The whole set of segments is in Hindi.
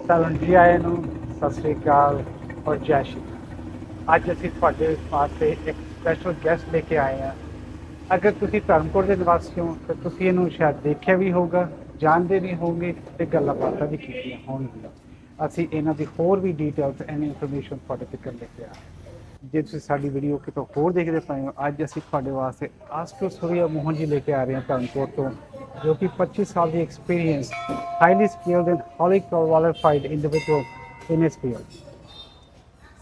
ਤੁਹਾਨੂੰ ਜੀ ਆਇਆਂ ਨੂੰ ਸਤਿ ਸ੍ਰੀ ਅਕਾਲ ਔਰ ਜੈ ਸ਼੍ਰੀ ਰਾਮ। ਅੱਜ ਅਸੀਂ ਤੁਹਾਡੇ ਵਾਸਤੇ ਇੱਕ ਸਪੈਸ਼ਲ ਗੈਸਟ ਲੈ ਕੇ ਆਏ ਹਾਂ। ਅਗਰ ਤੁਸੀਂ ਧਰਮਕੋਟ ਦੇ ਨਿਵਾਸੀ ਹੋ ਤਾਂ ਤੁਸੀਂ ਇਹਨੂੰ ਸ਼ਾਇਦ ਦੇਖਿਆ ਵੀ ਹੋਊਗਾ, ਜਾਣਦੇ ਵੀ ਹੋਵੋਗੇ ਤੇ ਗੱਲਾਂ ਬਾਤਾਂ ਵੀ ਕੀਤੀਆਂ ਹੋਣਗੀਆਂ। ਅਸੀਂ ਇਹਨਾਂ ਦੀ ਹੋਰ ਵੀ ਡਿਟੇਲਸ ਐਂਡ ਇਨਫੋਰਮੇਸ਼ਨ ਤੁਹਾਡੇ ਤੱਕ ਲੈ ਕੇ ਆਏ ਹਾਂ। ਜੇ ਤੁਸੀਂ ਸਾਡੀ ਵੀਡੀਓ ਕਿਤੋਂ ਹੋਰ ਦੇਖਦੇ ਪਏ ਹੋ, ਅੱਜ ਅਸੀਂ ਤੁਹਾਡੇ ਵਾਸਤੇ ਆਸਟ੍ਰੋ ਸੂਰਿਆ ਮੋਹਨ ਜੀ ਲੈ ਕੇ ਆ ਰਹੇ ਹਾਂ ਧਰਮਕੋਟ ਤੋਂ, ਜੋ ਕਿ 25 ਸਾਲ ਦੀ experience highly skilled and highly qualified individual in his field.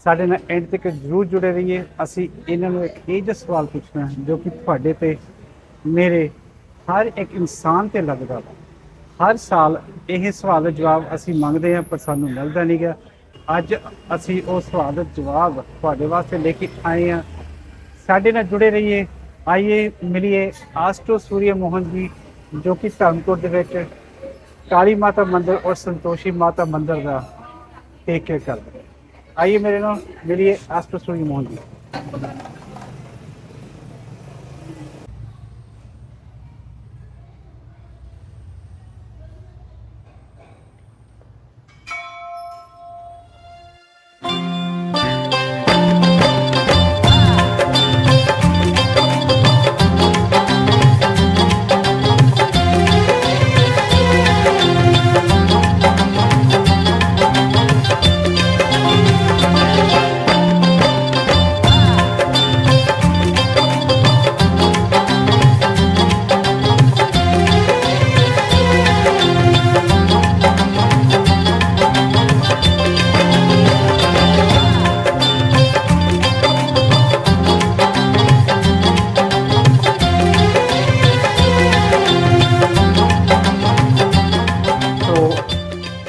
ਸਾਡੇ ਨਾਲ ਐਂਡ ਤੱਕ ਜ਼ਰੂਰ ਜੁੜੇ ਰਹੀਏ। ਅਸੀਂ ਇਹਨਾਂ ਨੂੰ ਇੱਕ ਇਹ ਜਿਹਾ ਸਵਾਲ ਪੁੱਛਣਾ ਜੋ ਕਿ ਤੁਹਾਡੇ ਤੇ ਮੇਰੇ ਹਰ ਇੱਕ ਇਨਸਾਨ ਤੇ ਲੱਗਦਾ ਵਾ। ਹਰ ਸਾਲ ਇਹ ਸਵਾਲ ਦਾ ਜਵਾਬ ਅਸੀਂ ਮੰਗਦੇ ਹਾਂ ਪਰ ਸਾਨੂੰ ਮਿਲਦਾ ਨਹੀਂ ਗਾ। ਅੱਜ ਅਸੀਂ ਉਹ ਸਵਾਲ ਦਾ ਜਵਾਬ ਤੁਹਾਡੇ ਵਾਸਤੇ ਲੈ ਕੇ ਆਏ ਹਾਂ। ਸਾਡੇ ਨਾਲ ਜੁੜੇ ਰਹੀਏ। ਆइए मिलिए आस्ट्रो सूर्य मोहन जी, जो कि धर्मकोट ਦੇ ਵਿੱਚ काली माता मंदिर और संतोषी माता मंदिर का टेक केयर करते हैं। आइए मेरे नाल मिलिए आस्ट्रो सूर्य मोहन जी।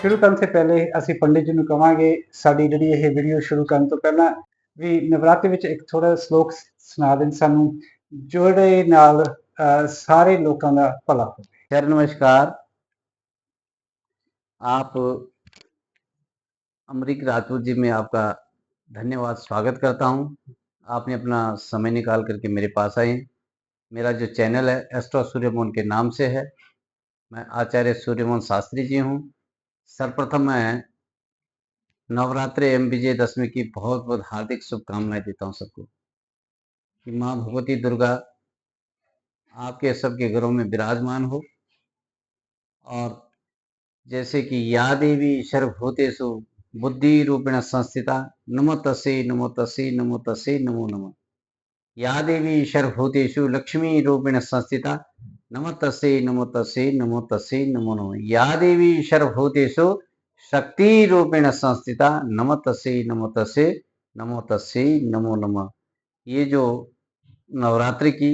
ਸ਼ੁਰੂ ਕਰਨ ਤੋਂ ਪਹਿਲੇ ਅਸੀਂ ਪੰਡਿਤ ਜੀ ਨੂੰ ਕਹਾਂਗੇ ਸਾਡੀ ਜਿਹੜੀ ਇਹ ਵੀਡੀਓ ਸ਼ੁਰੂ ਕਰਨ ਤੋਂ ਪਹਿਲਾਂ ਵੀ ਨਵਰਾਤri ਵਿੱਚ ਇੱਕ ਥੋੜਾ ਸ਼ਲੋਕ ਸੁਣਾ ਦੇਣ ਸਾਨੂੰ, ਜਿਹੜੇ ਨਾਲ सारे लोगों का भला हो। सर नमस्कार। आप अमरीक राजपूत जी, में आपका धन्यवाद स्वागत करता हूं। आपने अपना समय निकाल करके मेरे पास आए। मेरा जो चैनल है एस्ट्रो सूर्यमोहन के नाम से है। मैं आचार्य सूर्यमोहन शास्त्री जी हूं। सर्वप्रथम मैं नवरात्रि एवं विजयदशमी की बहुत बहुत हार्दिक शुभकामनाएं देता हूं सबको, कि माँ भगवती दुर्गा आपके सबके घरों में विराजमान हो। और जैसे कि या देवी सर्वभूतेषु बुद्धि रूपेण संस्थिता नमो तस्यै नमो तस्यै नमो तस्यै नमो नमः। या देवी सर्वभूतेषु लक्ष्मी रूपेण संस्थिता नमो तस्यै नमो तस्यै नमो तस्यै नमो नमः। या देवी सर्वभूतेषु शक्ति रूपेण संस्थिता नमो तस्यै नमो तस्यै नमो तस्यै नमो नमः। ये जो नवरात्रि की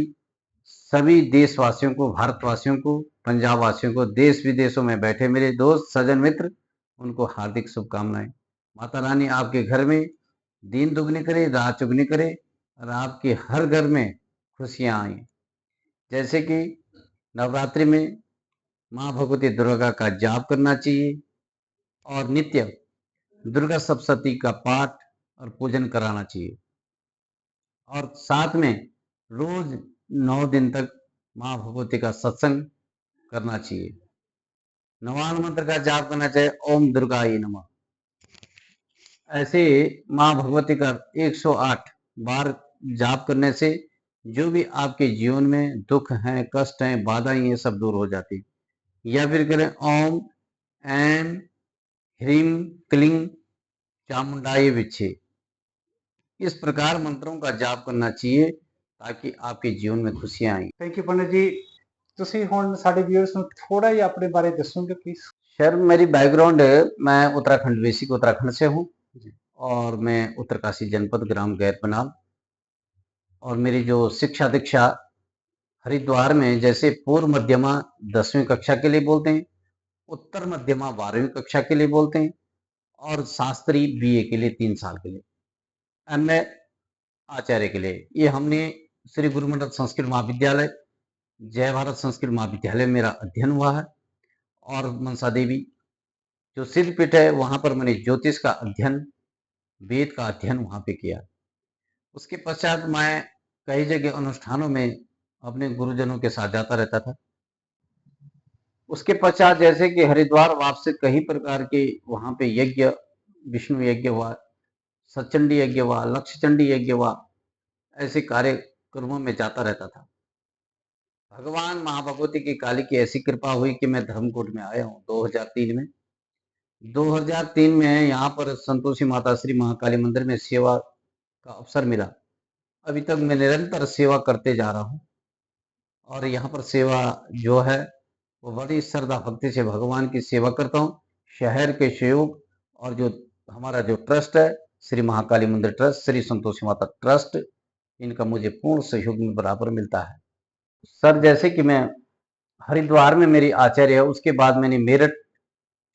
सभी देशवासियों को, भारतवासियों को, पंजाब वासियों को, देश विदेशों में बैठे मेरे दोस्त सज्जन मित्र, उनको हार्दिक शुभकामनाएं। माता रानी आपके घर में दिन दुगनी करे, रात चुगनी करे और आपके हर घर में खुशियां आए। जैसे कि नवरात्रि में माँ भगवती दुर्गा का जाप करना चाहिए और नित्य दुर्गा सप्तशती का पाठ और पूजन कराना चाहिए। और साथ में रोज 9 दिन तक माँ भगवती का सत्संग करना चाहिए। नवान मंत्र का जाप करना चाहिए, ओम दुर्गाय नमः। ऐसे माँ भगवती का 108 बार जाप करने से जो भी आपके जीवन में दुख हैं, कष्ट हैं, बाधाएं, ये सब दूर हो जाती। या फिर करें ओम ऐं ह्रीं क्लीं चामुंडाय विच्छे। इस प्रकार मंत्रों का जाप करना चाहिए ताकि आपके जीवन में खुशियां आए। थैंक यू पंडित जी। ਤੁਸੀਂ ਹੁਣ ਸਾਡੇ व्यूअर्स ਨੂੰ थोड़ा ਜਿਹਾ ਆਪਣੇ ਬਾਰੇ ਦੱਸੋਗੇ प्लीज? सर मेरी बैकग्राउंड मैं उत्तराखंड, बेसिक उत्तराखंड से हूँ और मैं उत्तरकाशी जनपद ग्राम गैर बनाल। और मेरी जो शिक्षा दीक्षा हरिद्वार में, जैसे पूर्व मध्यमा 10वीं कक्षा के लिए बोलते हैं, उत्तर मध्यमा 12वीं कक्षा के लिए बोलते हैं और शास्त्री बीए के लिए 3 साल के लिए, एमए आचार्य के लिए। ये हमने श्री गुरु मंडल संस्कृत महाविद्यालय, जय भारत संस्कृत महाविद्यालय मेरा अध्ययन हुआ है। और मनसा देवी जो सिद्धपीठ है, वहां पर मैंने ज्योतिष का अध्ययन, वेद का अध्ययन वहां पे किया। उसके पश्चात मैं कई जगह अनुष्ठानों में अपने गुरुजनों के साथ जाता रहता था। उसके पश्चात जैसे कि हरिद्वार वापसी कई प्रकार के वहां पे यज्ञ, विष्णु यज्ञ हुआ, सचंडी यज्ञ हुआ, लक्ष्य चंडी यज्ञ हुआ, ऐसे कार्यक्रमों में जाता रहता था। भगवान महाभगवती की काली की ऐसी कृपा हुई कि मैं धर्मकोट में आया हूँ 2003 में। 2003 में यहाँ पर संतोषी माता श्री महाकाली मंदिर में सेवा का अवसर मिला। अभी तक मैं निरंतर सेवा करते जा रहा हूँ और यहाँ पर सेवा जो है वो बड़ी श्रद्धा भक्ति से भगवान की सेवा करता हूँ। शहर के सहयोग और जो हमारा जो ट्रस्ट है, श्री महाकाली मंदिर ट्रस्ट, श्री संतोषी माता ट्रस्ट, इनका मुझे पूर्ण सहयोग में बराबर मिलता है। सर जैसे कि मैं हरिद्वार में मेरी आचार्य है, उसके बाद मैंने मेरठ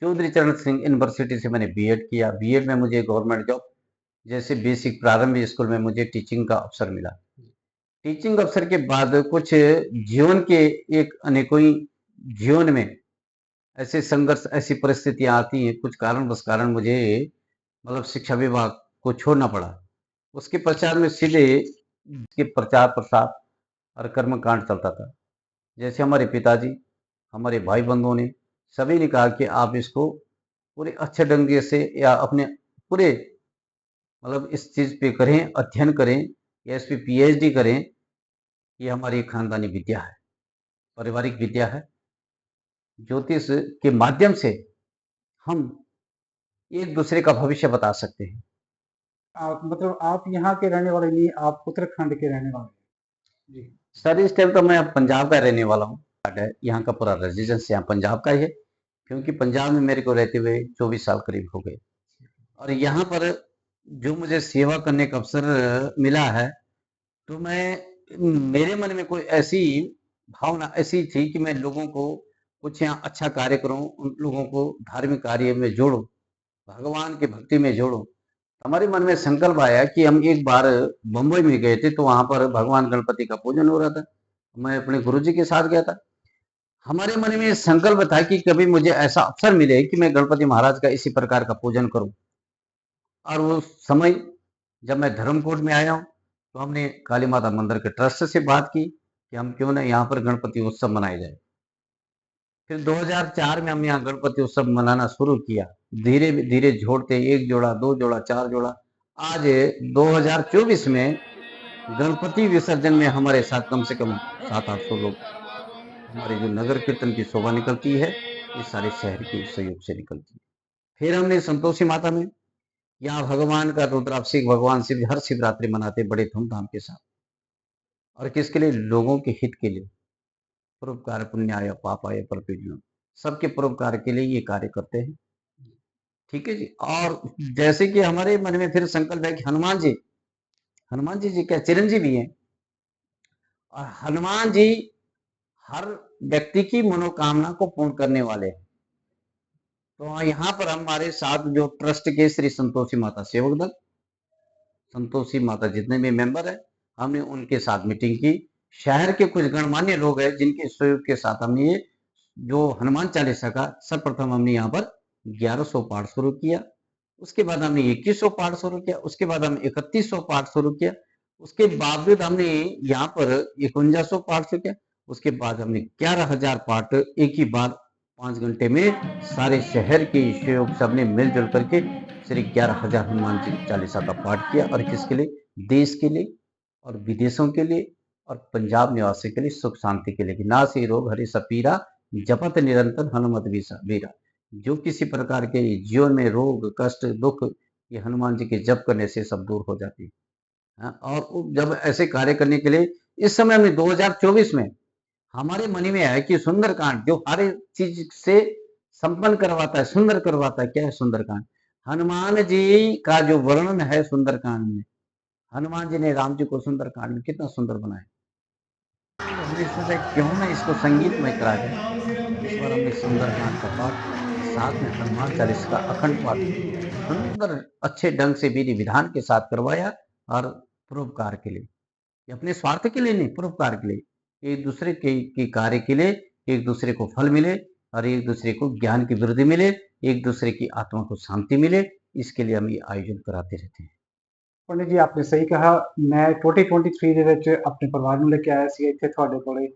चौधरी चरण सिंह यूनिवर्सिटी से मैंने बीएड किया। बीएड में मुझे गवर्नमेंट जॉब जैसे बेसिक प्रारंभिक स्कूल में मुझे टीचिंग का अवसर मिला। टीचिंग अवसर के बाद कुछ जीवन के एक अनेकों जीवन में ऐसे संघर्ष, ऐसी परिस्थितियां आती हैं, कुछ कारण मुझे मतलब शिक्षा विभाग को छोड़ना पड़ा। उसके पश्चात में सीधे के प्रचार प्रसार और कर्मकांड चलता था। जैसे हमारे पिताजी, हमारे भाई बंधुओं ने सभी ने कहा कि आप इसको पूरे अच्छे ढंग से या अपने पूरे मतलब इस चीज पे करें, अध्ययन करें या इस पे पीएचडी करें। ये हमारी खानदानी विद्या है, पारिवारिक विद्या है। ज्योतिष के माध्यम से हम एक दूसरे का भविष्य बता सकते हैं। आप मतलब आप यहाँ के रहने वाले नहीं, आप उत्तराखंड के रहने वाले हैं? जी। सर इस टाइम तो मैं पंजाब का रहने वाला हूँ। यहाँ का पूरा रेजिडेंस यहाँ पंजाब का ही है, क्योंकि पंजाब में मेरे को रहते हुए 24 साल करीब हो गए। और यहाँ पर जो मुझे सेवा करने का अवसर मिला है, तो मेरे मन में कोई ऐसी भावना ऐसी थी कि मैं लोगों को कुछ यहाँ अच्छा कार्य करूं, उन लोगों को धार्मिक कार्य में जोड़ूं, भगवान की भक्ति में जोड़ूं। हमारे मन में संकल्प आया कि हम एक बार बम्बई में गए थे, तो वहां पर भगवान गणपति का पूजन हो रहा था। मैं अपने गुरुजी के साथ गया था। हमारे मन में संकल्प था कि कभी मुझे ऐसा अवसर मिले कि मैं गणपति महाराज का इसी प्रकार का पूजन करूं। और वो समय जब मैं धर्मकोट में आया हूँ, तो हमने काली माता मंदिर के ट्रस्ट से बात की कि हम क्यों ना यहाँ पर गणपति उत्सव मनाया जाए। फिर 2004 में हम यहाँ गणपति उत्सव मनाना शुरू किया। धीरे धीरे जोड़ते 1 जोड़ा, 2 जोड़ा, 4 जोड़ा, आज 2024 में गणपति विसर्जन में हमारे साथ कम से कम 700-800 लोग, हमारे जो नगर कीर्तन की शोभा निकलती है, ये सारे शहर के सहयोग से निकलती है। फिर हमने संतोषी माता में यहाँ भगवान का रुद्राभिषेक, भगवान शिव हर शिवरात्रि मनाते बड़े धूमधाम के साथ। और किसके लिए? लोगों के हित के लिए। परोपकार पुण्याय पापाय परपीड़नम, सबके परोपकार के लिए ये कार्य करते हैं। ठीक है जी। और जैसे कि हमारे मन में फिर संकल्प है कि हनुमान जी क्या चिरंजीवी हैं, और हनुमान जी हर व्यक्ति की मनोकामना को पूर्ण करने वाले हैं। तो यहाँ पर हमारे साथ जो ट्रस्ट के श्री संतोषी माता सेवक दल, संतोषी माता जितने भी मेंबर है, हमने उनके साथ मीटिंग की। शहर के कुछ गणमान्य लोग हैं जिनके सहयोग के साथ हमने ये जो हनुमान चालीसा का सर्वप्रथम हमने यहाँ पर 1100 पाठ शुरू किया। उसके बाद हमने 2100 पाठ शुरू किया। उसके बाद हमने 3100 पाठ शुरू किया। उसके बावजूद हमने यहाँ पर 5100 पाठ शुरू किया। उसके बाद हमने 11,000 पाठ एक ही बार 5 घंटे में सारे शहर के सहयोग से हमने मिलजुल करके श्री 11,000 हनुमान जी चालीसा का पाठ किया। और किसके लिए? देश के लिए और विदेशों के लिए और पंजाब निवासी के लिए, सुख शांति के लिए। नासी रोग हरि सपीरा, जपत निरंतर हनुमत वीरा। जो किसी प्रकार के जीवन में रोग कष्ट दुख, ये हनुमान जी के जप करने से सब दूर हो जाती है। और जब ऐसे कार्य करने के लिए इस समय हमने 2024 में हमारे मन में है कि सुंदरकांड जो हर चीज से संपन्न करवाता है, सुंदर करवाता है। क्या है सुंदरकांड? हनुमान जी का जो वर्णन है सुंदरकांड में, हनुमान जी ने राम जी को सुंदरकांड में कितना सुंदर बनाया। हमने सोचा क्यों ना इसको संगीतमय करा जाए। इस बार हमने सुंदरकांड का पाठ, साथ में हनुमान चालीसा का अखंड पाठ सुंदर अच्छे ढंग से विधि विधान के साथ करवाया। और परोपकार के लिए, अपने स्वार्थ के लिए नहीं, परोपकार के लिए, एक दूसरे के कार्य के लिए, एक दूसरे को फल मिले और एक दूसरे को ज्ञान की वृद्धि मिले, एक दूसरे की आत्मा को शांति मिले, इसके लिए हम ये आयोजन कराते रहते हैं। पंडित जी आपने सही कहा। मैं 2023 ਦੇ ਵਿੱਚ ਆਪਣੇ ਪਰਿਵਾਰ ਨੂੰ ਲੈ ਕੇ ਆਇਆ ਸੀ ਇੱਥੇ ਤੁਹਾਡੇ ਕੋਲੇ।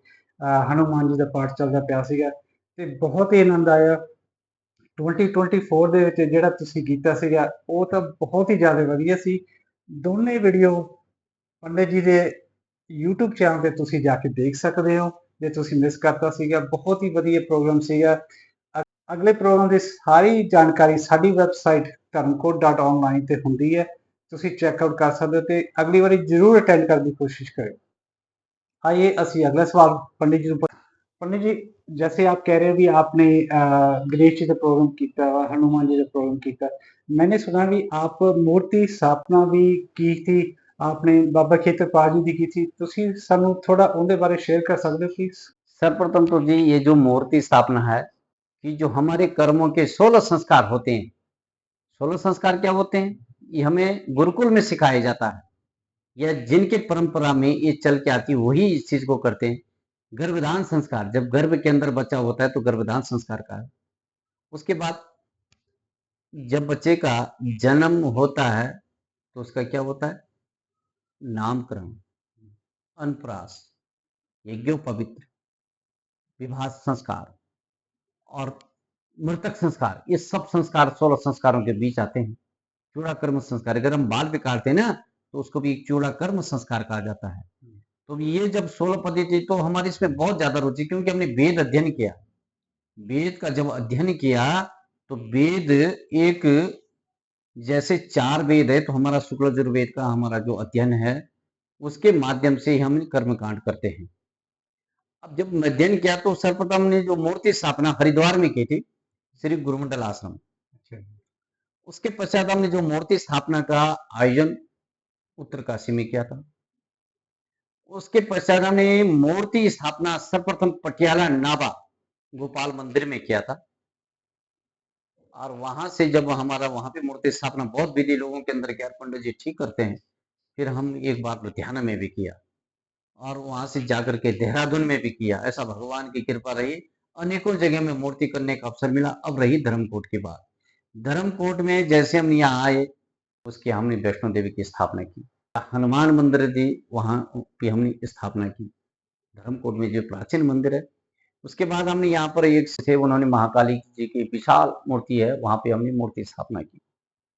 ਹਨੂਮਾਨ ਜੀ ਦਾ ਪਾਠ ਚੱਲਦਾ ਪਿਆ ਸੀਗਾ। ਤੇ ਬਹੁਤ ਹੀ ਆਨੰਦ ਆਇਆ। 2024 ਦੇ ਵਿੱਚ ਜਿਹੜਾ ਤੁਸੀਂ ਕੀਤਾ ਸੀਗਾ ਉਹ ਤਾਂ ਬਹੁਤ ਹੀ ਜ਼ਿਆਦਾ ਵਧੀਆ ਸੀ। ਦੋਨੇ ਵੀਡੀਓ ਪੰਡਿਤ ਜੀ ਦੇ YouTube ਚੈਨਲ ਤੇ ਤੁਸੀਂ ਜਾ ਕੇ ਦੇਖ ਸਕਦੇ ਹੋ ਜੇ ਤੁਸੀਂ ਮਿਸ ਕਰਤਾ ਸੀਗਾ। ਬਹੁਤ ਹੀ ਵਧੀਆ ਪ੍ਰੋਗਰਾਮ ਸੀਗਾ। ਅਗਲੇ ਪ੍ਰੋਗਰਾਮ ਦੀ ਸਾਰੀ ਜਾਣਕਾਰੀ ਸਾਡੀ ਵੈਬਸਾਈਟ ਧਰਮਕੋਟ.online ਤੇ ਹੁੰਦੀ ਹੈ, ਤੁਸੀਂ ਚੈੱਕਆउट ਕਰ ਸਕਦੇ ਹੋ ਤੇ ਅਗਲੀ ਵਾਰੀ ਜ਼ਰੂਰ ਅਟੈਂਡ ਕਰਨ ਦੀ कोशिश करें। आइए ਅਸੀਂ अगला सवाल पंडित जी पंडित जी जैसे आप कह रहे हो भी आपने गणेश जी का प्रोग्राम किया, हनुमान जी का प्रोग्राम किया, मैंने सुना भी आप मूर्ति स्थापना भी की थी, आपने बाबा खेतरपाल जी की थी। ਤੁਸੀਂ ਸਾਨੂੰ ਥੋੜਾ ਉਹਦੇ ਬਾਰੇ ਸ਼ੇਅਰ ਕਰ ਸਕਦੇ ਹੋ प्लीज? सर्वप्रथम तो जी ये जो मूर्ति स्थापना है कि जो हमारे कर्मों के 16 संस्कार होते हैं, 16 संस्कार क्या होते हैं, ये हमें गुरुकुल में सिखाया जाता है या जिनके परंपरा में ये चल के आती वही इस चीज को करते हैं। गर्भधान संस्कार, जब गर्भ के अंदर बच्चा होता है तो गर्भधान संस्कार का है। उसके बाद जब बच्चे का जन्म होता है तो उसका क्या होता है, नामकरण, अनप्रास, यज्ञोपवित्र, विवाह संस्कार और मृतक संस्कार। ये सब संस्कार 16 संस्कारों के बीच आते हैं। चूड़ा कर्म संस्कार, अगर हम बाल भी काटते हैं ना तो उसको भी चूड़ा कर्म संस्कार कहा जाता है। तो ये जब 16 पद्धति, तो हमारी इसमें बहुत ज्यादा रुचि, क्योंकि हमने वेद अध्ययन किया। वेद का जब अध्ययन किया तो वेद एक, जैसे 4 वेद है तो हमारा शुक्ल यजुर्वेद का हमारा जो अध्ययन है उसके माध्यम से हम कर्मकांड करते हैं। अब जब अध्ययन किया तो सर्वप्रथम ने जो मूर्ति स्थापना हरिद्वार में की थी, श्री गुरुमंडल आश्रम। उसके पश्चात हमने जो मूर्ति स्थापना का आयोजन उत्तरकाशी में किया था। उसके पश्चात हमने मूर्ति स्थापना सर्वप्रथम पटियाला नाभा गोपाल मंदिर में किया था। और वहां से जब हमारा वहां पे मूर्ति स्थापना बहुत विधि लोगों के अंदर क्या पंडित जी ठीक करते हैं, फिर हम एक बार लुधियाना में भी किया और वहां से जाकर के देहरादून में भी किया। ऐसा भगवान की कृपा रही, अनेकों जगह में मूर्ति करने का अवसर मिला। अब रही धर्मकोट की बात। धर्मकोट में जैसे हम यहाँ आए उसकी हमने वैष्णो देवी की स्थापना की, हनुमान मंदिर जी वहां की हमने स्थापना की। धर्मकोट में जो प्राचीन मंदिर है, उसके बाद हमने यहाँ पर एक से उन्होंने महाकाली जी की विशाल मूर्ति है, वहां पे हमने मूर्ति स्थापना की।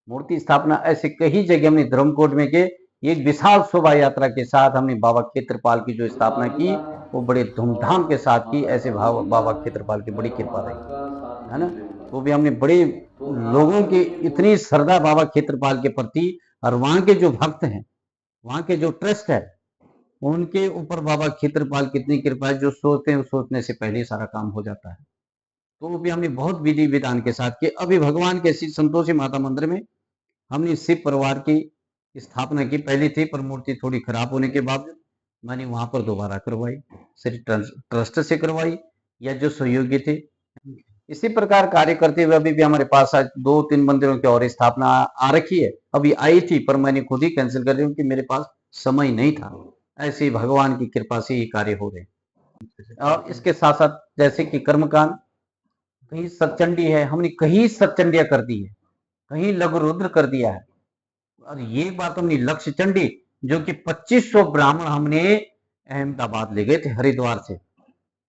मूर्ति स्थापना ऐसे कई जगह हमने धर्मकोट में के एक विशाल शोभा यात्रा के साथ हमने बाबा खेत्रपाल की जो स्थापना की वो बड़े धूमधाम के साथ की। ऐसे बाबा खेत्रपाल की बड़ी कृपा रही है ना। तो भी हमने बड़े लोगों की इतनी श्रद्धा बाबा खेत्रपाल के प्रति, और वहां के जो भक्त हैं, वहां के जो ट्रस्ट है, उनके ऊपर बाबा खेत्रपाल कितनी कृपा है, जो सोचते हैं सोचने से पहले ही सारा काम हो जाता है। तो भी हमने बहुत विधि विधान के साथ किए। अभी भगवान के श्री संतोषी माता मंदिर में हमने शिव परिवार की स्थापना की, पहली थी पर मूर्ति थोड़ी खराब होने के बावजूद मैंने वहां पर दोबारा करवाई, श्री ट्रस्ट से करवाई या जो सहयोगी थे। इसी प्रकार कार्य करते हुए अभी भी हमारे पास आज 2-3 मंदिरों की और स्थापना आ रखी है। अभी आई थी पर मैंने खुद ही कैंसिल कर दी क्योंकि मेरे पास समय नहीं था। ऐसे ही भगवान की कृपा से ये कार्य हो रहे। और इसके साथ साथ जैसे कि कर्मकांड, कहीं सतचंडी है, हमने कहीं सतचंडिया कर दी है, कहीं लघु रुद्र कर दिया है। और ये बात हमने लक्ष्य चंडी, जो कि 2500 ब्राह्मण हमने अहमदाबाद ले गए थे हरिद्वार से।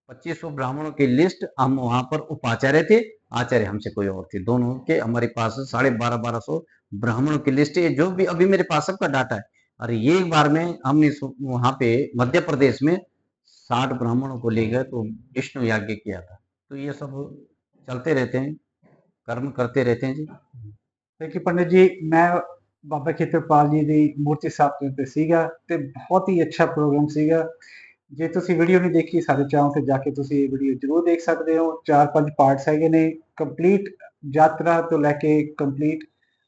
2500 ब्राह्मणों की लिस्ट, हम वहां पर उपाचार्य थे, आचार्य हमसे कोई और थे, दोनों के हमारे पास 1250 ब्राह्मणों की लिस्ट है, जो भी अभी मेरे पास सबका डाटा है। और ये एक बार में हमने वहां पे मध्य प्रदेश में 60 ब्राह्मणों को ले गए तो विष्णु यज्ञ किया था। तो ये सब चलते रहते हैं, कर्म करते रहते हैं जी। देखिए पंडित जी, मैं ਬਾਬਾ ਖੇਤਰਪਾਲ ਜੀ ਦੀ ਮੂਰਤੀ ਸਥਾਪਨਾ ਤੇ ਸੀਗਾ ਤੇ ਬਹੁਤ ਹੀ ਅੱਛਾ ਪ੍ਰੋਗਰਾਮ ਸੀਗਾ। ਜੇ ਤੁਸੀਂ ਵੀਡੀਓ ਨਹੀਂ ਦੇਖੀ ਸਾਡੇ ਚੈਨਲ ਤੇ ਜਾ ਕੇ ਤੁਸੀਂ ਇਹ ਵੀਡੀਓ ਜ਼ਰੂਰ ਦੇਖ ਸਕਦੇ ਹੋ। 4-5 ਪਾਰਟਸ ਹੈਗੇ ਨੇ, ਕੰਪਲੀਟ ਯਾਤਰਾ ਤੋਂ ਲੈ ਕੇ ਕੰਪਲੀਟ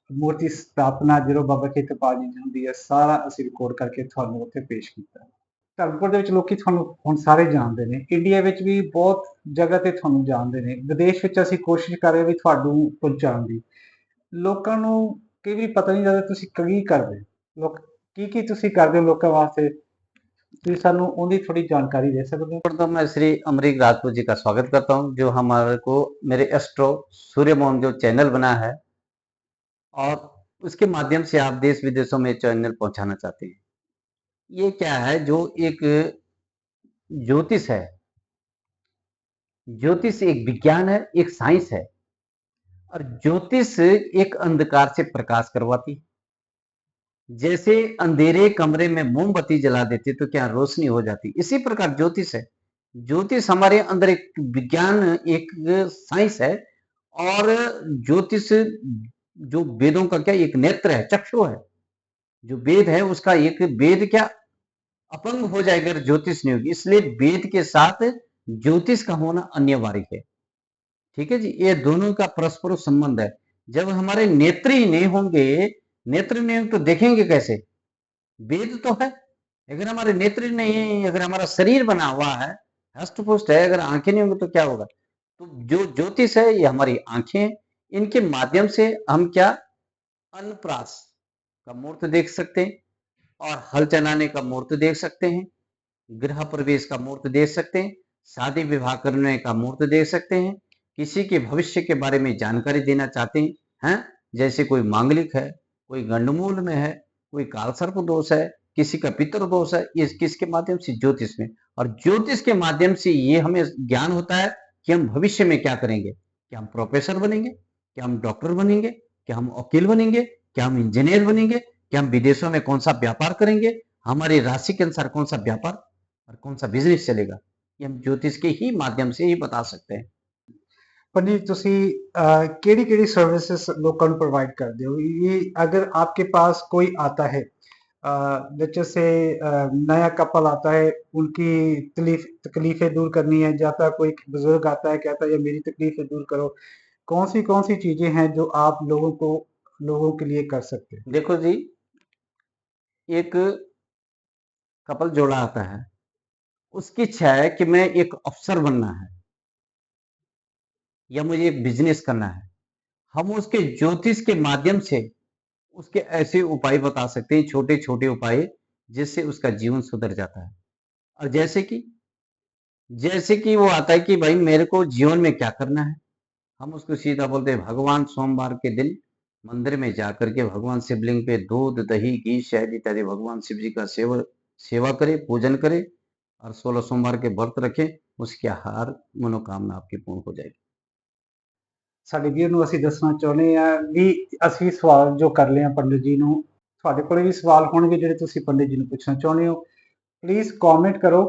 ਮੂਰਤੀ ਸਥਾਪਨਾ ਜਦੋਂ ਬਾਬਾ ਖੇਤਰਪਾਲ ਜੀ ਦੀ ਹੁੰਦੀ ਹੈ, ਸਾਰਾ ਅਸੀਂ ਰਿਕਾਰਡ ਕਰਕੇ ਤੁਹਾਨੂੰ ਉੱਥੇ ਪੇਸ਼ ਕੀਤਾ। ਧਰਮਪੁਰ ਦੇ ਵਿੱਚ ਲੋਕੀ ਤੁਹਾਨੂੰ ਹੁਣ ਸਾਰੇ ਜਾਣਦੇ ਨੇ, ਇੰਡੀਆ ਵਿੱਚ ਵੀ ਬਹੁਤ ਜਗ੍ਹਾ ਤੇ ਤੁਹਾਨੂੰ ਜਾਣਦੇ ਨੇ, ਵਿਦੇਸ਼ ਵਿੱਚ ਅਸੀਂ ਕੋਸ਼ਿਸ਼ ਕਰ ਰਹੇ ਵੀ ਤੁਹਾਨੂੰ ਪਹੁੰਚਾਉਣ ਦੀ। ਲੋਕਾਂ ਨੂੰ ਕਈ ਵਾਰੀ ਪਤਾ ਨਹੀਂ ਲੱਗਦਾ ਤੁਸੀਂ ਕੀ ਕਰਦੇ, ਲੋਕ ਕੀ ਤੁਸੀਂ ਕਰਦੇ ਹੋ ਲੋਕਾਂ ਵਾਸਤੇ, ਤੁਸੀਂ ਸਾਨੂੰ ਉਹਦੀ थोड़ी जानकारी दे सकते हो? तो मैं श्री अमरीक राजपूत जी का स्वागत करता हूं, जो हमारे को मेरे एस्ट्रो सूर्यमोहन जो चैनल बना है और उसके माध्यम से आप देश विदेशों में चैनल पहुंचाना चाहते हैं। ये क्या है, जो एक ज्योतिष है, ज्योतिष एक विज्ञान है, एक साइंस है, और ज्योतिष एक अंधकार से प्रकाश करवाती है। जैसे अंधेरे कमरे में मोमबत्ती जला देते तो क्या रोशनी हो जाती, इसी प्रकार ज्योतिष है। ज्योतिष हमारे अंदर एक विज्ञान, एक साइंस है। और ज्योतिष जो वेदों का क्या एक नेत्र है, चक्षु है। जो वेद है उसका एक वेद क्या अपंग हो जाएगा अगर ज्योतिष नहीं होगी, इसलिए वेद के साथ ज्योतिष का होना अनिवार्य है। ठीक है जी, ये दोनों का परस्पर संबंध है। जब हमारे नेत्र ही नहीं होंगे, नेत्र नहीं होंगे तो देखेंगे कैसे? वेद तो है, अगर हमारे नेत्र नहीं है, अगर हमारा शरीर बना हुआ है, हष्ट पुष्ट है, अगर आंखें नहीं होंगी तो क्या होगा? तो जो ज्योतिष है ये हमारी आंखें हैं, इनके माध्यम से हम क्या अनप्रास का मुहूर्त देख सकते हैं, और हल चलाने का मुहूर्त देख सकते हैं, गृह प्रवेश का मुहूर्त देख सकते हैं, शादी विवाह करने का मुहूर्त देख सकते हैं, किसी के भविष्य के बारे में जानकारी देना चाहते हैं, जैसे कोई मांगलिक है, कोई गंडमूल में है, कोई कालसर्प दोष है, किसी का पितृ दोष है, ये किसके माध्यम से? ज्योतिष में। और ज्योतिष के माध्यम से ये हमें ज्ञान होता है कि हम भविष्य में क्या करेंगे। क्या हम प्रोफेसर बनेंगे, क्या हम डॉक्टर बनेंगे, क्या हम वकील बनेंगे, क्या हम इंजीनियर बनेंगे, क्या हम विदेशों में कौन सा व्यापार करेंगे, हमारी राशि के अनुसार कौन सा व्यापार और कौन सा बिजनेस चलेगा, ये हम ज्योतिष के ही माध्यम से ही बता सकते हैं। पंडित ਤੁਸੀਂ ਕਿਹੜੀ ਕਿਹੜੀ सर्विसेज लोगों को प्रोवाइड करते हो? ये अगर आपके पास कोई आता है, जैसे नया कपल आता है, उनकी तकलीफें दूर करनी है, जाता कोई बुजुर्ग आता है कहता है ये मेरी तकलीफें दूर करो, कौन सी चीजें हैं जो आप लोगों के लिए कर सकते हैं? देखो जी, एक कपल जोड़ा आता है, उसकी इच्छा है कि मैं एक अफसर बनना है या मुझे एक बिजनेस करना है। हम उसके ज्योतिष के माध्यम से उसके ऐसे उपाय बता सकते हैं, छोटे छोटे उपाय, जिससे उसका जीवन सुधर जाता है। और जैसे कि वो आता है कि भाई मेरे को जीवन में क्या करना है, हम उसको सीधा बोलते हैं भगवान सोमवार के दिन मंदिर में जाकर के भगवान शिवलिंग पे दूध दही घी शहद इत्यादि भगवान शिव जी का सेवा करे, पूजन करे, और 16 सोमवार के व्रत रखें, उसकी हर मनोकामना आपकी पूर्ण हो जाएगी। ਸਾਡੇ ਵੀਰ ਨੂੰ ਅਸੀਂ ਦੱਸਣਾ ਚਾਹੁੰਦੇ ਆ ਵੀ ਅਸੀਂ ਸਵਾਲ ਜੋ ਕਰ ਲਿਆ ਪੰਡਿਤ ਜੀ ਨੂੰ, ਤੁਹਾਡੇ ਕੋਲ ਵੀ ਸਵਾਲ ਹੋਣਗੇ ਜਿਹੜੇ ਤੁਸੀਂ ਪੰਡਿਤ ਜੀ ਨੂੰ ਪੁੱਛਣਾ ਚਾਹੁੰਦੇ ਹੋ, ਪਲੀਜ਼ ਕਮੈਂਟ ਕਰੋ,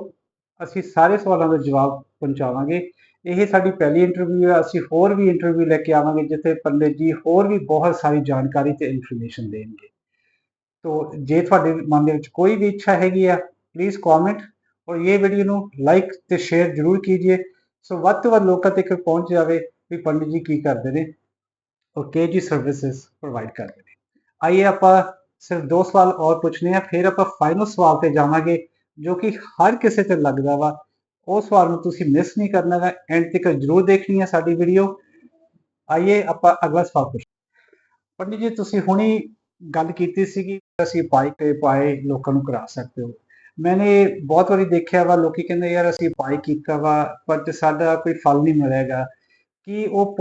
ਅਸੀਂ ਸਾਰੇ ਸਵਾਲਾਂ ਦਾ ਜਵਾਬ ਪਹੁੰਚਾਵਾਂਗੇ। ਇਹ ਸਾਡੀ ਪਹਿਲੀ ਇੰਟਰਵਿਊ ਹੈ, ਅਸੀਂ ਹੋਰ ਵੀ ਇੰਟਰਵਿਊ ਲੈ ਕੇ ਆਵਾਂਗੇ ਜਿੱਥੇ ਪੰਡਿਤ ਜੀ ਹੋਰ ਵੀ ਬਹੁਤ ਸਾਰੀ ਜਾਣਕਾਰੀ ਤੇ ਇਨਫੋਰਮੇਸ਼ਨ ਦੇਣਗੇ। तो जे ਤੁਹਾਡੇ ਮਨ ਦੇ ਵਿੱਚ ਕੋਈ ਵੀ ਇੱਛਾ ਹੈਗੀ ਆ, ਪਲੀਜ਼ ਕਮੈਂਟ ਔਰ ਇਹ ਵੀਡੀਓ ਨੂੰ ਲਾਈਕ ਤੇ ਸ਼ੇਅਰ ਜ਼ਰੂਰ ਕੀजिए, ਸੋ ਵੱਧ ਤੋਂ ਵੱਧ ਲੋਕਾਂ ਤੱਕ ਪਹੁੰਚ ਜਾਵੇ ਵੀ ਪੰਡਿਤ ਜੀ ਕੀ ਕਰਦੇ ਨੇ और के जी सर्विसेज प्रोवाइड करते हैं। आइए आप सिर्फ 2 सवाल और पूछने हैं, फिर आप फाइनल सवाल पे जावांगे जो कि हर किसी ते लगदा वा। ਉਹ ਸਵਾਲ ਨੂੰ ਤੁਸੀਂ ਮਿਸ ਨਹੀਂ ਕਰਨਾ ਹੈ, ਐਂਡ ਤੱਕ ਜ਼ਰੂਰ ਦੇਖਣੀ ਹੈ ਸਾਡੀ ਵੀਡੀਓ। ਆइए ਆਪਾਂ ਅਗਲਾ ਸਵਾਲ ਪੁੱਛਦੇ। ਪੰਡਿਤ ਜੀ ਤੁਸੀਂ ਹੁਣੀ ਗੱਲ ਕੀਤੀ ਸੀ ਕਿ ਅਸੀਂ ਪਾਏ ਲੋਕਾਂ ਨੂੰ ਕਰਾ ਸਕਦੇ ਹੋ। मैंने बहुत वारी देखा वा लोकी कहंदे यार ਅਸੀਂ ਪਾਏ ਕੀਤਾ ਵਾ ਪਰ ਸਾਡਾ ਕੋਈ ਫਲ ਨਹੀਂ ਮਿਲੇਗਾ। ਕੀ ਉਹ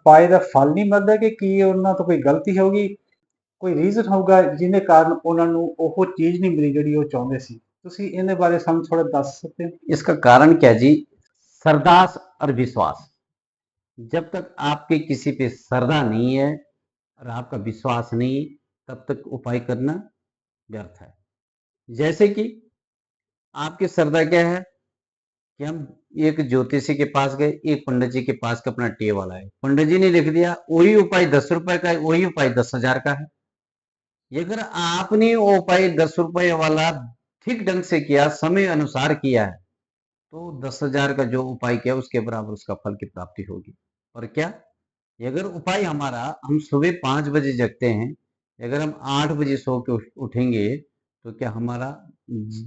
ਪਾਏ ਦਾ ਫਲ ਨਹੀਂ ਮਿਲਦਾ ਕਿ ਕੀ ਉਹਨਾਂ ਤੋਂ ਕੋਈ ਗਲਤੀ ਹੋ ਗਈ, ਕੋਈ ਰੀਜ਼ਨ ਹੋਊਗਾ ਜਿਹਦੇ ਕਾਰਨ ਉਹਨਾਂ ਨੂੰ ਉਹ ਚੀਜ਼ नहीं मिली ਜਿਹੜੀ ਉਹ ਚਾਹੁੰਦੇ ਸੀ? ਤੁਸੀਂ ਇਹਦੇ ਬਾਰੇ ਸਾਨੂੰ ਥੋੜਾ ਦੱਸ सकते हैं? इसका कारण क्या जी? श्रद्धा और विश्वास। जब तक आपके किसी पे श्रद्धा नहीं है और आपका विश्वास नहीं, तब तक उपाय करना व्यर्थ है। जैसे कि आपकी श्रद्धा क्या है कि हम एक ज्योतिषी के पास गए, एक पंडित जी के पास का अपना टे वाला है, पंडित जी ने लिख दिया वही उपाय 10 रुपए का है, वही उपाय 10,000 का है। अगर आपने वो उपाय 10 रुपए वाला ठीक ढंग से किया, समय अनुसार किया है, तो 10,000 का जो उपाय किया उसके बराबर उसका फल की प्राप्ति होगी। और क्या, अगर उपाय हमारा हम सुबह 5 बजे जगते हैं, अगर हम 8 बजे सो के उठेंगे तो क्या हमारा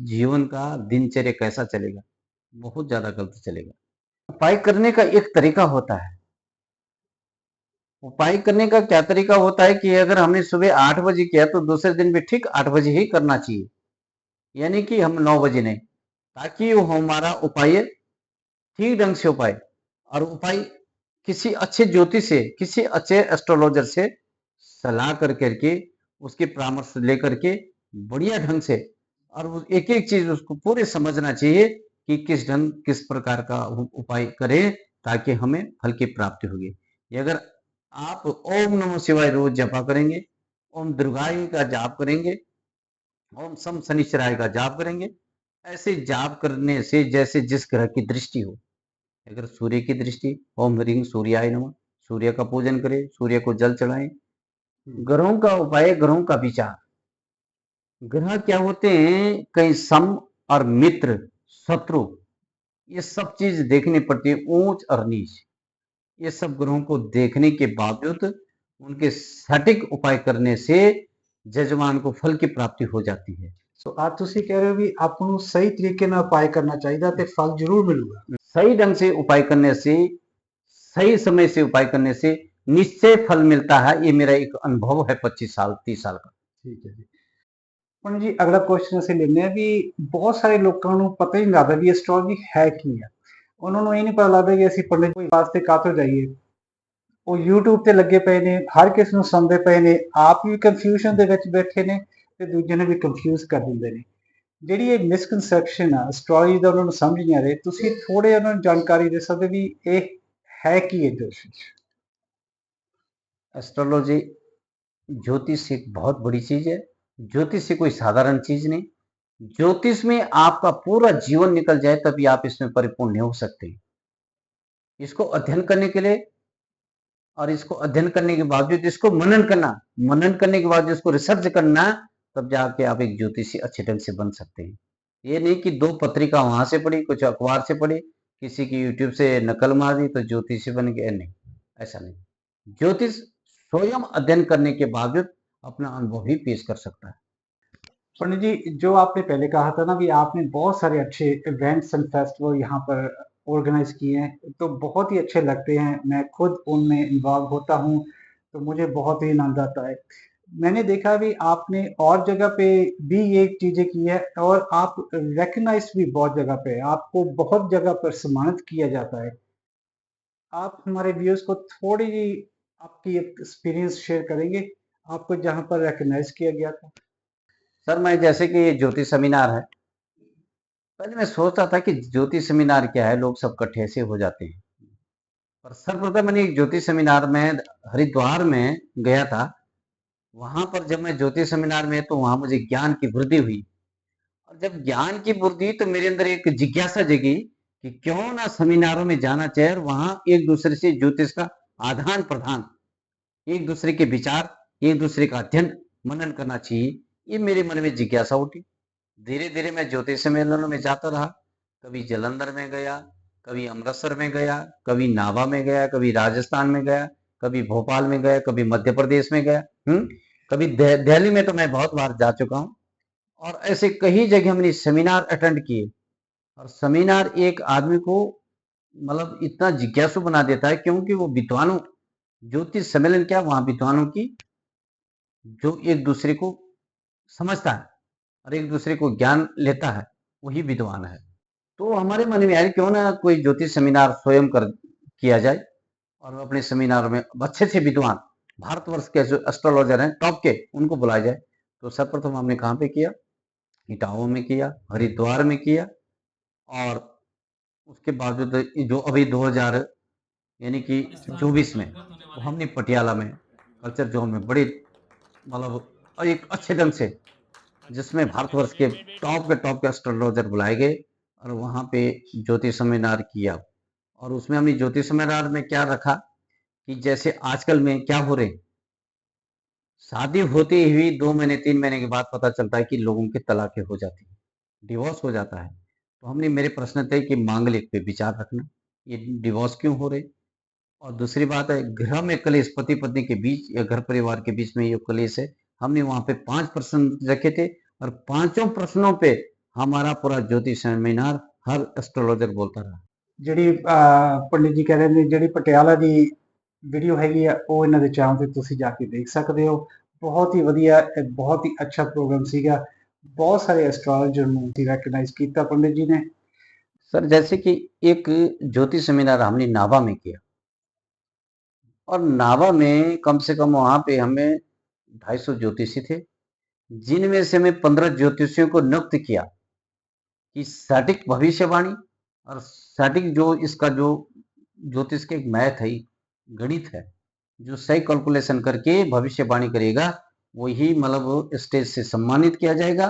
जीवन का दिनचर्या कैसा चलेगा? बहुत ज्यादा गलत चलेगा। उपाय करने का एक तरीका होता है। उपाय करने का क्या तरीका होता है कि अगर हमने सुबह 8 बजे किया तो दूसरे दिन भी ठीक 8 बजे ही करना चाहिए, यानी कि हम 9 बजे नहीं, ताकि वो हमारा उपाय ठीक ढंग से उपाय, और उपाय किसी अच्छे ज्योतिष से, किसी अच्छे एस्ट्रोलॉजर से सलाह कर करके उसके परामर्श लेकर के बढ़िया ढंग से, और एक एक चीज उसको पूरे समझना चाहिए कि किस प्रकार का उपाय करें ताकि हमें फल की प्राप्ति होगी। ये अगर आप ओम नमः शिवाय रोज जपा करेंगे, ओम दुर्गाय का जाप करेंगे, ओम सम शनिश्चराय का जाप करेंगे, ऐसे जाप करने से जैसे जिस ग्रह की दृष्टि हो, अगर सूर्य की दृष्टि, ओम ह्रीं सूर्याय नमः, सूर्य का पूजन करें, सूर्य को जल चढ़ाएं। ग्रहों का उपाय, ग्रहों का विचार। ग्रह क्या होते हैं, कहीं सम और मित्र, शत्रु, ये सब चीज देखनी पड़ती है, ऊंच और नीच। ये सब ग्रहों को देखने के बावजूद उनके सटीक उपाय करने से जजमान को फल की प्राप्ति हो जाती है। ਸੋ ਅੱਜ ਤੁਸੀਂ ਕਹਿ ਰਹੇ ਹੋ ਵੀ ਆਪਾਂ ਨੂੰ ਸਹੀ ਤਰੀਕੇ ਨਾਲ ਉਪਾਅ ਕਰਨਾ ਚਾਹੀਦਾ ਤੇ ਫਲ ਜ਼ਰੂਰ ਮਿਲੂਗਾ। सही ढंग से उपाय करने से, सही समय से उपाय करने से निश्चय फल मिलता है। ये मेरा एक अनुभव है 25 साल 30 साल का। ਠੀਕ ਹੈ ਜੀ। ਹੁਣ ਜੀ ਅਗਲਾ ਕੁਐਸਚਨ ਅਸੀਂ ਲੈਂਦੇ ਆ ਵੀ ਬਹੁਤ ਸਾਰੇ ਲੋਕਾਂ ਨੂੰ ਪਤਾ ਹੀ ਨਹੀਂ ਲੱਗਦਾ ਵੀ ਐਸਟ੍ਰੋਲੋਜੀ ਹੈ ਕੀ ਆ। ਉਹਨਾਂ ਨੂੰ ਇਹ ਨਹੀਂ ਪਤਾ ਲੱਗਦਾ ਕਿ ਅਸੀਂ ਪੰਡਿਤ ਕੋਈ ਵਾਸਤੇ ਕਾਹਤੋਂ ਜਾਈਏ। ਉਹ YouTube ਤੇ ਲੱਗੇ ਪਏ ਨੇ, ਹਰ ਕਿਸ ਨੂੰ ਸੁਣਦੇ ਪਏ ਨੇ, ਆਪ ਵੀ ਕਨਫਿਊਜ਼ਨ ਦੇ ਵਿੱਚ ਬੈਠੇ ਨੇ ਤੇ ਦੂਜੇ ਨੂੰ ਵੀ ਕਨਫਿਊਜ਼ ਕਰ ਦਿੰਦੇ ਨੇ। ਜਿਹੜੀ ਇਹ ਮਿਸਕਨਸੈਪਸ਼ਨ ਆ ਐਸਟ੍ਰੋਲੋਜੀ ਦਾ, ਉਹਨਾਂ ਨੂੰ ਸਮਝ ਨਹੀਂ ਆ ਰਹੀ, ਤੁਸੀਂ ਥੋੜੇ ਉਹਨਾਂ ਨੂੰ ਜਾਣਕਾਰੀ ਦੇ ਸਕਦੇ ਵੀ ਇਹ ਹੈ ਕੀ ਹੈ ਜੋਤਿਸ਼। एस्ट्रोलॉजी, ज्योतिष एक बहुत बड़ी चीज है। ज्योतिष कोई साधारण चीज नहीं। ज्योतिष में आपका पूरा जीवन निकल जाए तभी आप इसमें परिपूर्ण नहीं हो सकते। इसको अध्ययन करने के लिए और इसको अध्ययन करने के बावजूद इसको मनन करना, मनन करने के बाद इसको रिसर्च करना, तब जाके आप एक ज्योतिषी अच्छे ढंग से बन सकते हैं। ये नहीं कि 2 पत्रिका वहां से पढ़ी, कुछ अखबार से पढ़ी, किसी की यूट्यूब से नकल मार दी तो ज्योतिषी बन गए, नहीं, ऐसा नहीं। ज्योतिष स्वयं अध्ययन करने के बावजूद अपना अनुभव भी पेश कर सकता है। पंडित जी, जो आपने पहले कहा था ना कि आपने बहुत सारे अच्छे इवेंट्स एंड फेस्टिवल यहाँ पर ऑर्गेनाइज किए हैं, तो बहुत ही अच्छे लगते हैं। मैं खुद उनमें इन्वॉल्व होता हूँ तो मुझे बहुत ही आनंद आता है। मैंने देखा भी आपने और जगह पे भी ये चीजें की है और आप रिकग्नाइज भी बहुत जगह पे है, आपको बहुत जगह पर सम्मानित किया जाता है। आप हमारे व्यूअर्स को थोड़ी जी आपकी एक्सपीरियंस शेयर करेंगे, आपको जहाँ पर रिकग्नाइज किया गया था। सर, मैं जैसे कि ये ज्योतिष सेमिनार है, पहले मैं सोचता था कि ज्योतिष सेमिनार क्या है, लोग सब इकट्ठे से हो जाते हैं। पर सर्वप्रथम मैंने एक ज्योतिष सेमिनार में हरिद्वार में गया था। वहां पर जब मैं ज्योतिष सेमिनार में, तो वहां मुझे ज्ञान की वृद्धि हुई। और जब ज्ञान की वृद्धि, तो मेरे अंदर एक जिज्ञासा जगी कि क्यों ना सेमिनारों में जाना चाहिए और वहां एक दूसरे से ज्योतिष का आदान प्रदान, एक दूसरे के विचार, एक दूसरे का अध्ययन मनन करना चाहिए। ये मेरे मन में जिज्ञासा उठी। धीरे धीरे मैं ज्योतिष सम्मेलनों में जाता रहा। कभी जलंधर में गया, कभी अमृतसर में गया, कभी नाभा में गया, कभी राजस्थान में गया, कभी भोपाल में गया, कभी मध्य प्रदेश में गया, कभी दिल्ली में तो मैं बहुत बार जा चुका हूँ। और ऐसे कई जगह हमने सेमिनार अटेंड किए। और सेमिनार एक आदमी को मतलब इतना जिज्ञासु बना देता है, क्योंकि वो विद्वानों, ज्योतिष सम्मेलन क्या, वहां विद्वानों की जो एक दूसरे को समझता है और एक दूसरे को ज्ञान लेता है, वही विद्वान है। तो हमारे मन में आया क्यों ना कोई ज्योतिष सेमिनार स्वयं कर किया जाए और अपने सेमिनार में अच्छे से विद्वान भारतवर्ष के जो एस्ट्रोलॉजर हैं टॉप के, उनको बुलाया जाए। तो सर्वप्रथम हमने कहाँ पे किया, इटावा में किया, हरिद्वार में किया। और उसके बावजूद जो अभी 2000 यानी कि 24 में तो हमने पटियाला में कल्चर जोन में बड़े मतलब एक अच्छे ढंग से, जिसमें भारतवर्ष के टॉप के एस्ट्रोलॉजर बुलाए गए और वहाँ पे ज्योतिष सेमिनार किया। और उसमें हमने ज्योतिष सेमिनार में क्या रखा कि जैसे आजकल में क्या हो रहे, शादी होते हुई 2 महीने 3 महीने के बाद पता चलता है कि लोगों की तलाकें हो जाती है, डिवोर्स हो जाता है। तो हमने, मेरे प्रश्न थे कि मांगलिक पे विचार रखना, ये डिवोर्स क्यों हो रहे। और दूसरी बात है, घर में कलेश, पति पत्नी के बीच या घर परिवार के बीच में ये कलेश है। हमने वहां पे 5 प्रश्न रखे थे और 5 प्रश्नों पे हमारा पूरा ज्योतिष सेमिनार हर एस्ट्रोलॉजर बोलता रहा। ਜਿਹੜੀ ਪੰਡਿਤ ਜੀ ਕਹਿ ਰਹੇ ਨੇ, ਜਿਹੜੀ ਪਟਿਆਲਾ ਦੀ ਵੀਡੀਓ ਹੈਗੀ ਆ, ਉਹ ਇਹਨਾਂ ਦੇ ਚੈਨਲ ਤੇ ਤੁਸੀਂ ਜਾ ਕੇ ਦੇਖ ਸਕਦੇ ਹੋ। ਬਹੁਤ ਹੀ ਵਧੀਆ, ਬਹੁਤ ਹੀ ਅੱਛਾ ਪ੍ਰੋਗਰਾਮ ਸੀਗਾ। बहुत सारे एस्ट्रोलॉजर ਨੂੰ रिकॉग्नाइज ਕੀਤਾ पंडित जी ने। सर, जैसे कि एक ज्योतिष सेमिनार हमने नाभा में किया और नाभा में कम से कम वहां पे हमें 250 ज्योतिषी थे, जिनमें से हमें 15 ज्योतिषियों को नियुक्त किया कि सटीक भविष्यवाणी और सटीक जो इसका जो ज्योतिष के एक मैथ है, गणित है, जो सही कैलकुलेशन करके भविष्यवाणी करेगा वही मतलब स्टेज से सम्मानित किया जाएगा।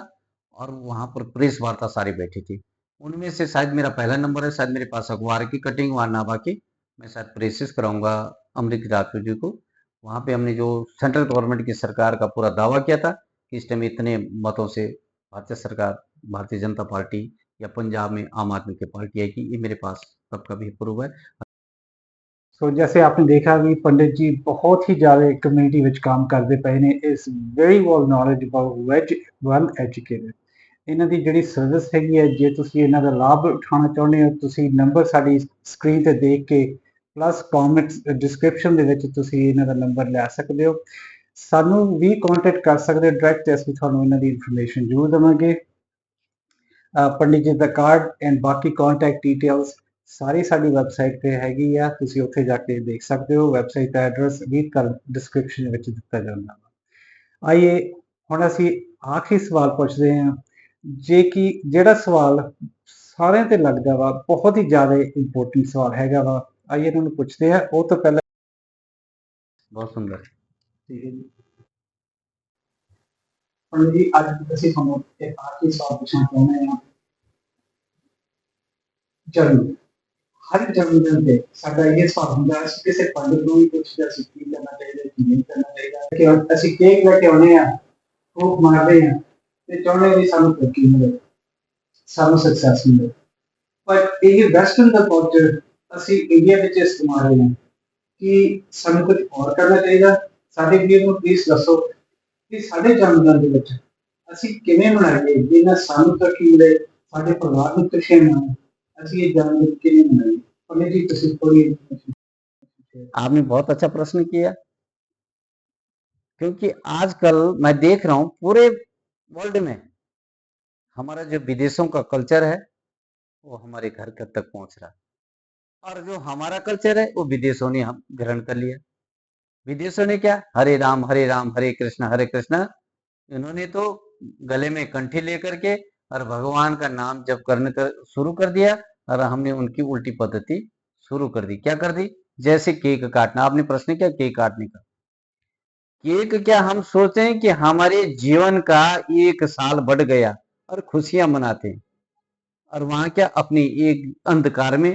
और वहां पर प्रेस वार्ता सारी बैठी थी, उनमें से शायद मेरा पहला नंबर है, शायद मेरे पास अखबार की कटिंग वहां ना बाकी मैं शायद प्रेसिस कराऊंगा अमरीक राठौर जी को। वहां पे हमने जो सेंट्रल गवर्नमेंट की सरकार का पूरा दावा किया था कि इस टाइम इतने मतों से भारतीय सरकार, भारतीय जनता पार्टी या पंजाब में आम आदमी की पार्टी है, कि ये मेरे पास सबका भी प्रूफ है। सो जैसे आपने देखा कि पंडित जी बहुत ही ज़्यादा कम्युनिटी ਵਿੱਚ काम करते पे ने, is very well knowledgeable, well educated. ਇਹਨਾਂ ਦੀ ਜਿਹੜੀ ਸਰਵਿਸ ਹੈਗੀ ਹੈ, ਜੇ ਤੁਸੀਂ ਇਹਨਾਂ ਦਾ ਲਾਭ ਉਠਾਉਣਾ ਚਾਹੁੰਦੇ ਹੋ, ਤੁਸੀਂ ਨੰਬਰ ਸਾਡੀ ਸਕਰੀਨ ਤੇ ਦੇਖ ਕੇ ਪਲੱਸ ਕਮੈਂਟਸ ਡਿਸਕ੍ਰਿਪਸ਼ਨ ਦੇ ਵਿੱਚ ਤੁਸੀਂ ਇਹਨਾਂ ਦਾ ਨੰਬਰ ਲੈ ਸਕਦੇ ਹੋ। ਸਾਨੂੰ ਵੀ ਕੰਟੈਕਟ ਕਰ ਸਕਦੇ ਹੋ ਡਾਇਰੈਕਟ, ਅਸੀਂ ਤੁਹਾਨੂੰ ਇਹਨਾਂ ਦੀ ਇਨਫੋਰਮੇਸ਼ਨ ਜ਼ਰੂਰ ਦੇਵਾਂਗੇ। ਪੰਡਿਤ ਜੀ ਦਾ ਕਾਰਡ ਐਂਡ ਬਾਕੀ ਕੰਟੈਕਟ ਡਿਟੇਲਸ ਸਾਰੀ ਸਾਡੀ ਵੈਬਸਾਈਟ ਤੇ ਹੈਗੀ ਆ, ਤੁਸੀਂ ਉੱਥੇ ਜਾ ਕੇ ਦੇਖ ਸਕਦੇ ਹੋ। ਵੈਬਸਾਈਟ ਦਾ ਐਡਰੈਸ ਵੀ ਡਿਸਕ੍ਰਿਪਸ਼ਨ ਵਿੱਚ ਦਿੱਤਾ ਜਾਂਦਾ ਵਾ। ਆਈਏ ਹੁਣ ਅਸੀਂ ਆਖਰੀ ਸਵਾਲ ਪੁੱਛਦੇ ਹਾਂ, ਜੇ ਕਿ ਜਿਹੜਾ ਸਵਾਲ ਸਾਰਿਆਂ ਤੇ ਲੱਗਦਾ ਵਾ, ਬਹੁਤ ਹੀ ਜ਼ਿਆਦਾ ਇੰਪੋਰਟੈਂਟ ਸਵਾਲ ਹੈਗਾ ਵਾ। ਆइए ਇਹਨਾਂ ਨੂੰ ਪੁੱਛਦੇ ਆ। ਉਹ ਤੋਂ ਪਹਿਲਾਂ बहुत सुंदर। ਠੀਕ ਹੈ ਜੀ ਪੰਡਿਤ ਜੀ, ਅੱਜ ਅਸੀਂ ਤੁਹਾਨੂੰ ਇੱਕ ਆਖਰੀ ਸਵਾਲ ਪੁੱਛਣਾ ਚਾਹੁੰਦੇ ਹਾਂ। ਜਨਮ, ਹਰ ਜਨਮ ਦਿਨ ਤੇ ਸਾਡਾ ਇਹ ਸਵਾਲ ਹੁੰਦਾ, ਅਸੀਂ ਕਿਸੇ ਪੰਡਿਤ ਨੂੰ ਵੀ ਪੁੱਛਦੇ ਅਸੀਂ ਕੀ ਕਰਨਾ ਚਾਹੀਦਾ, ਕੀ ਨਹੀਂ ਕਰਨਾ ਚਾਹੀਦਾ। ਕਿ ਅਸੀਂ ਕੇਕ ਲੈ ਕੇ ਆਉਂਦੇ ਆ, ਫੂਕ ਮਾਰਦੇ ਆ ਤੇ ਚਾਹੁੰਦੇ ਵੀ ਸਾਨੂੰ ਤਰੱਕੀ ਮਿਲੇ, ਸਾਨੂੰ ਸਕਸੈਸ ਮਿਲੇ। ਪਰ ਇਹ ਵੈਸਟਰਨ ਦਾ ਕਲਚਰ ਅਸੀਂ ਇੰਡੀਆ ਵਿੱਚ ਇਸਤੇਮਾਲ ਰਹੇ ਹਾਂ ਕਿ ਸਾਨੂੰ ਕੁਝ ਹੋਰ ਕਰਨਾ ਚਾਹੀਦਾ। ਸਾਡੇ ਵੀਰ ਨੂੰ ਪਲੀਜ਼ ਦੱਸੋ ਕਿ ਸਾਡੇ ਜਨਮ ਦਿਨ ਦੇ ਵਿੱਚ ਅਸੀਂ ਕਿਵੇਂ ਮਨਾਈਏ ਜਿਹਨਾਂ ਸਾਨੂੰ ਤਰੱਕੀ ਮਿਲੇ, ਸਾਡੇ ਪਰਿਵਾਰ ਨੂੰ ਖੁਸ਼ੀਆਂ ਮਿਲੇ। ਅਸੀਂ ਇਹ ਜਨਮ ਦਿਨ ਕਿਵੇਂ ਮਨਾਈਏ? पंडित जी ਤੁਸੀਂ थोड़ी आपने बहुत अच्छा प्रश्न किया, क्योंकि आजकल मैं देख रहा हूं पूरे वर्ल्ड में हमारा जो विदेशों का कल्चर है वो हमारे घर तक पहुंच रहा है, और जो हमारा कल्चर है वो विदेशों ने हम ग्रहण कर लिया। विदेशों ने क्या, हरे राम हरे कृष्ण, इन्होंने तो गले में कंठी लेकर के और भगवान का नाम जप करने का शुरू कर दिया, और हमने उनकी उल्टी पद्धति शुरू कर दी। क्या कर दी? जैसे केक काटना, आपने प्रश्न किया केक काटने का। केक क्या हम सोचते हैं कि हमारे जीवन का 1 साल बढ़ गया और खुशियां मनाते हैं, और वहां क्या अपनी एक अंधकार में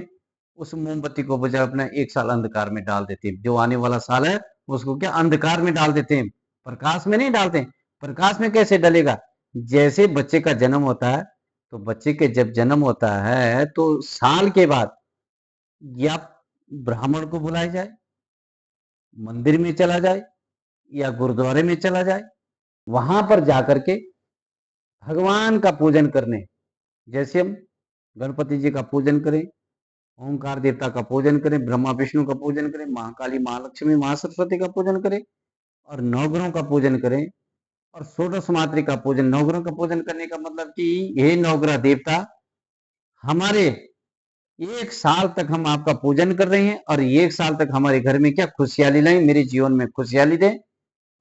उस मोमबत्ती को बजाय अपना 1 साल अंधकार में डाल देते हैं। जो आने वाला साल है उसको क्या अंधकार में डाल देते हैं, प्रकाश में नहीं डालते हैं। प्रकाश में कैसे डलेगा? जैसे बच्चे का जन्म होता है, तो बच्चे के जब जन्म होता है तो साल के बाद या ब्राह्मण को बुलाया जाए, मंदिर में चला जाए या गुरुद्वारे में चला जाए, वहां पर जाकर के भगवान का पूजन करने, जैसे हम गणपति जी का पूजन करें, ओंकार देवता का पूजन करें, ब्रह्मा विष्णु का पूजन करें, महाकाली, महालक्ष्मी, महासरस्वती का पूजन करें, और नवग्रहों का पूजन करें, और षोडश मातृ का पूजन। नवग्रह का पूजन करने का मतलब कि ये नवग्रह देवता हमारे 1 साल तक हम आपका पूजन कर रहे हैं, और 1 साल तक हमारे घर में क्या खुशहाली लाएं, मेरे जीवन में खुशहाली दें,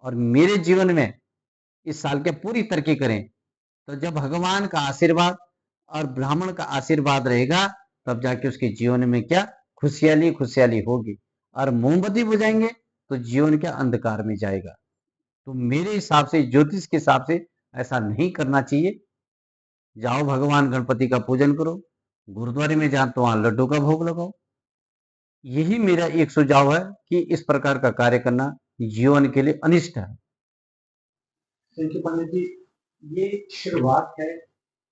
और मेरे जीवन में इस साल के पूरी तरक्की करें। तो जब भगवान का आशीर्वाद और ब्राह्मण का आशीर्वाद रहेगा, तब जाके उसके जीवन में क्या खुशहाली खुशहाली होगी। और मोमबत्ती बुझाएंगे तो जीवन क्या अंधकार में जाएगा। तो मेरे हिसाब से, ज्योतिष के हिसाब से ऐसा नहीं करना चाहिए। जाओ भगवान गणपति का पूजन करो, गुरुद्वारे में जाओ तो वहां लड्डू का भोग लगाओ। यही मेरा एक सुझाव है कि इस प्रकार का कार्य करना जीवन के लिए अनिष्ट है। थैंक यू पंडित जी। ये शुरुआत है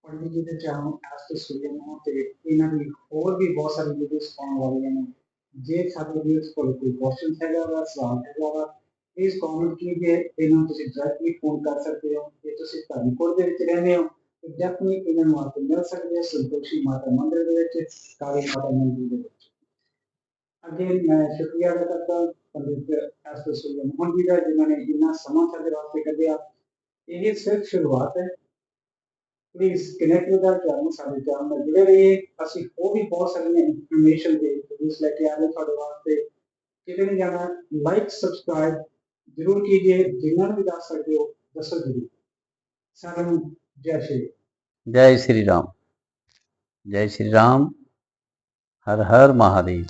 पंडित जी ਦੇ ਚੈਨਲ ਐਸਟੋ ਸਟੂਡੀਓ ਨੂੰ, ਤੇ ਇਹਨਾਂ ਦੀ ਹੋਰ ਵੀ ਬਹੁਤ ਸਾਰੀ ਵੀਡੀਓਜ਼ ਆਉਣ ਵਾਲੀਆਂ ਨੇ। ਜੇ ਸਾਡੇ ਵੀਡੀਓਜ਼ ਕੋਲ ਕੋਈ ਕੁਐਸਚਨ ਹੈਗਾ ਵਾ, ਸਵਾਲ ਹੈਗਾ ਵਾ, ਪਲੀਜ਼ ਕਮੈਂਟ ਕੀजिए। ਇਹਨਾਂ ਤੁਸੀਂ ਡਾਇਰੈਕਟਲੀ ਫੋਨ ਕਰ ਸਕਦੇ ਹੋ। ਜੇ ਤੁਸੀਂ ਧਰਮਕੋਟ ਦੇ ਵਿੱਚ ਰਹਿੰਦੇ ਹੋ ਤਾਂ ਡੈਫੀਨਿਟਲੀ ਇਹਨਾਂ ਨੂੰ ਆ ਕੇ ਮਿਲ ਸਕਦੇ ਹੋ ਸੰਤੋਸ਼ੀ ਮਾਤਾ ਮੰਦਿਰ ਦੇ ਵਿੱਚ, ਕਾਲੀ ਮਾਤਾ ਮੰਦਿਰ ਦੇ ਵਿੱਚ। अगेन मैं शुक्रिया अदा करता हूँ पंडित एस्टो सूर्य मोहन जी का, जिन्होंने इतना समा साडे वास्ते कढ़िया। ये सिर्फ शुरुआत है। Please connect with our channel, साडे चैनल में जुड़े रहिए। ਅਸੀਂ ਹੋਰ भी बहुत सारी इन्फॉर्मेशन ਦੇ वीडियोस लेके आ रहे हैं ਤੁਹਾਡੇ वास्ते। किते नहीं जाना, लाइक सब्सक्राइब जरूर कीजिए। जिन्होंने भी दस सकते हो दसो जरूर। सारे जय श्री जय श्री राम। जय श्री राम। हर हर महादेव।